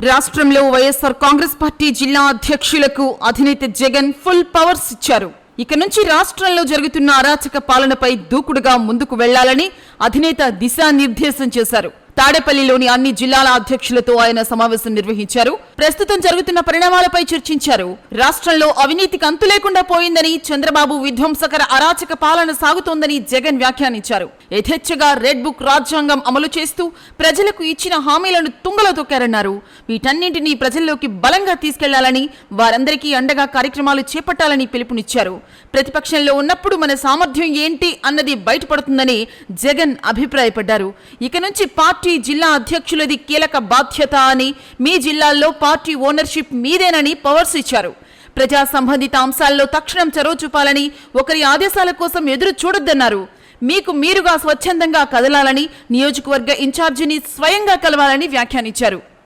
రాష్ట్రంలో వైఎస్ఆర్ కాంగ్రెస్ పార్టీ జిల్లా అధ్యక్షులకు అధినేత జగన్ ఫుల్ పవర్స్ ఇచ్చారు. ఇక నుంచి రాష్ట్రంలో జరుగుతున్న అరాచక పాలనపై దూకుడుగా ముందుకు వెళ్లాలని అధినేత దిశానిర్దేశం చేశారు. తాడేపల్లిలోని అన్ని జిల్లాల అధ్యక్షులతో ఆయన సమావేశం నిర్వహించారు. ప్రస్తుతం జరుగుతున్న పరిణామాలపై చర్చించారు. రాష్ట్రంలో అవినీతికి అంతు లేకుండా పోయిందని, చంద్రబాబు విధ్వంసకర అరాచక పాలన సాగుతోందని జగన్ వ్యాఖ్యానించారు. యథేచ్ఛగా రెడ్ బుక్ రాజ్యాంగం అమలు చేస్తూ ప్రజలకు ఇచ్చిన హామీలను తుంగలో తొక్కారన్నారు. వీటన్నింటినీ ప్రజల్లోకి బలంగా తీసుకెళ్లాలని, వారందరికీ అండగా కార్యక్రమాలు చేపట్టాలని పిలుపునిచ్చారు. ప్రతిపక్షంలో ఉన్నప్పుడు మన సామర్థ్యం ఏంటి అన్నది బయటపడుతుందని జగన్ అభిప్రాయపడ్డారు. ఇక నుంచి పార్టీ జిల్లా అధ్యక్షులది కీలక బాధ్యత అని, మీ జిల్లాల్లో పార్టీ ఓనర్షిప్ మీదేనని పవర్స్ ఇచ్చారు. ప్రజా సంబంధిత అంశాల్లో తక్షణం చొరవ చూపాలని, ఒకరి ఆదేశాల కోసం ఎదురు చూడొద్దన్నారు. మీకు మీరుగా స్వచ్ఛందంగా కదలాలని, నియోజకవర్గ ఇన్ఛార్జిని స్వయంగా కలవాలని వ్యాఖ్యానించారు.